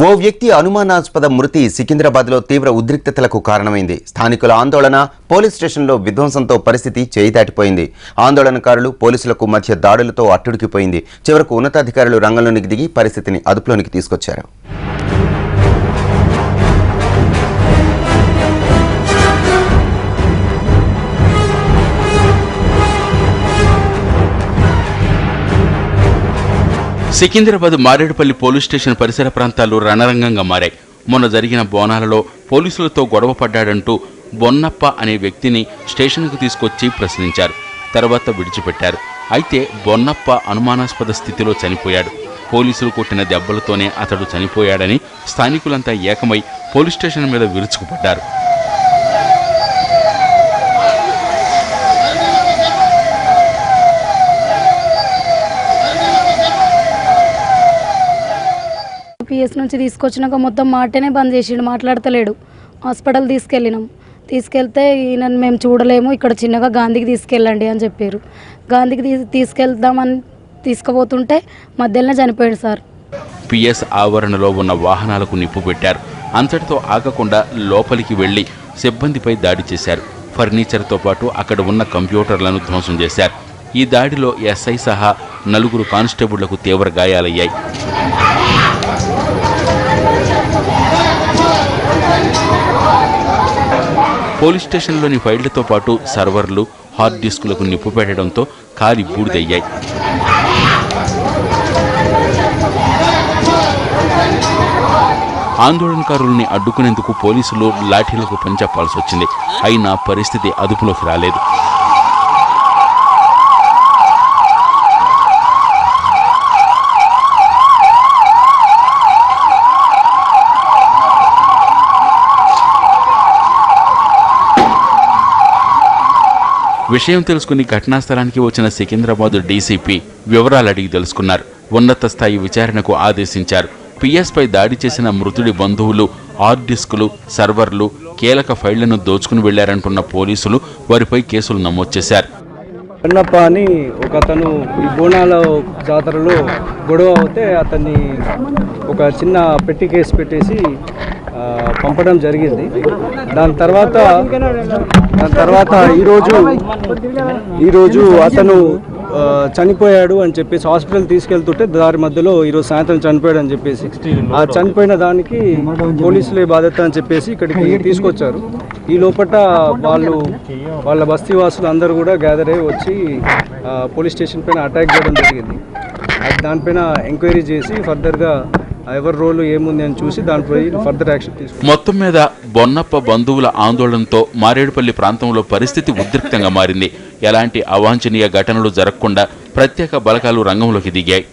ఓ వ్యక్తి అనుమానాస్పద మృతి సికింద్రాబాద్లో తీవ్ర ఉద్రిక్తతలకు కారణమైంది. స్థానికుల ఆందోళన, పోలీస్ స్టేషన్లో విధ్వంసంతో పరిస్థితి చేయి దాటిపోయింది. ఆందోళనకారులు పోలీసులకు మధ్య దాడులతో అట్టుడికిపోయింది. చివరకు ఉన్నతాధికారులు రంగంలోకి దిగి పరిస్థితిని అదుపులోనికి తీసుకొచ్చారు. సికింద్రాబాద్ మారేడుపల్లి పోలీస్ స్టేషన్ పరిసర ప్రాంతాలు రణరంగంగా మారాయి. మొన్న జరిగిన బోనాలలో పోలీసులతో గొడవ పడ్డాడంటూ బొన్నప్ప అనే వ్యక్తిని స్టేషన్కు తీసుకొచ్చి ప్రశ్నించారు. తర్వాత విడిచిపెట్టారు. అయితే బొన్నప్ప అనుమానాస్పద స్థితిలో చనిపోయాడు. పోలీసులు కొట్టిన దెబ్బలతోనే అతడు చనిపోయాడని స్థానికులంతా ఏకమై పోలీస్ స్టేషన్ మీద విరుచుకుపడ్డారు. పిఎస్ నుంచి తీసుకొచ్చినాక మొత్తం మాటనే బంద్ చేసిండు, మాట్లాడతలేడు. హాస్పిటల్ తీసుకెళ్తే ఈయనను మేము చూడలేము, ఇక్కడ చిన్నగా గాంధీకి తీసుకెళ్ళండి అని చెప్పారు. గాంధీకి తీసుకెళ్దామని తీసుకుపోతుంటే మధ్యలోనే చనిపోయాడు సార్. పిఎస్ ఆవరణలో ఉన్న వాహనాలకు నిప్పు పెట్టారు. అంతటితో ఆగకుండా లోపలికి వెళ్లి సిబ్బందిపై దాడి చేశారు. ఫర్నిచర్తో పాటు అక్కడ ఉన్న కంప్యూటర్లను ధ్వంసం చేశారు. ఈ దాడిలో ఎస్ఐ సహా 4 కానిస్టేబుళ్లకు తీవ్ర గాయాలయ్యాయి. పోలీస్ స్టేషన్లోని ఫైళ్లతో పాటు సర్వర్లు, హార్డ్ డిస్కులకు నిప్పు పెట్టడంతో కాలి బూడిదయ్యాయి. ఆందోళనకారుల్ని అడ్డుకునేందుకు పోలీసులు లాఠీలకు పనిచెప్పాల్సి వచ్చింది. అయినా పరిస్థితి అదుపులోకి రాలేదు. విషయం తెలుసుకుని ఘటనా స్థలానికి వచ్చిన సికింద్రాబాద్ డీసీపీ వివరాలు అడిగి తెలుసుకున్నారు. ఉన్నత స్థాయి విచారణకు ఆదేశించారు. పిఎస్పై దాడి చేసిన మృతుడి బంధువులు హార్డ్ డిస్కులు, సర్వర్లు, కీలక ఫైళ్లను దోచుకుని వెళ్లారంటున్న పోలీసులు వారిపై కేసులు నమోదు చేశారు. అన్నప్ప అని ఒక అతను ఈ బోనాల జాతరలో గొడవ అవుతే అతన్ని ఒక చిన్న పెట్టి కేసు పెట్టేసి పంపడం జరిగింది. దాని తర్వాత ఈరోజు అతను చనిపోయాడు అని చెప్పేసి హాస్పిటల్ తీసుకెళ్తుంటే దారి మధ్యలో ఈరోజు సాయంత్రం చనిపోయాడు అని చెప్పేసి ఆ చనిపోయిన దానికి పోలీసులే బాధ్యత అని చెప్పేసి ఇక్కడికి తీసుకొచ్చారు. ఈ లోపల వాళ్ళ బస్తీవాసులు అందరూ కూడా గ్యాదర్ అయ్యి వచ్చి పోలీస్ స్టేషన్ పైన అటాక్ చేయడం జరిగింది. దానిపైన ఎంక్వైరీ చేసి ఫర్దర్గా ఎవరి రోలు ఏముంది అని చూసి దానిపై ఫర్దర్ యాక్షన్ తీసుకుంటారు. మొత్తం మీద బొన్నప్ప బంధువుల ఆందోళనతో మారేడుపల్లి ప్రాంతంలో పరిస్థితి ఉద్రిక్తంగా మారింది. ఎలాంటి అవాంఛనీయ ఘటనలు జరగకుండా ప్రత్యేక బలగాలు రంగంలోకి దిగాయి.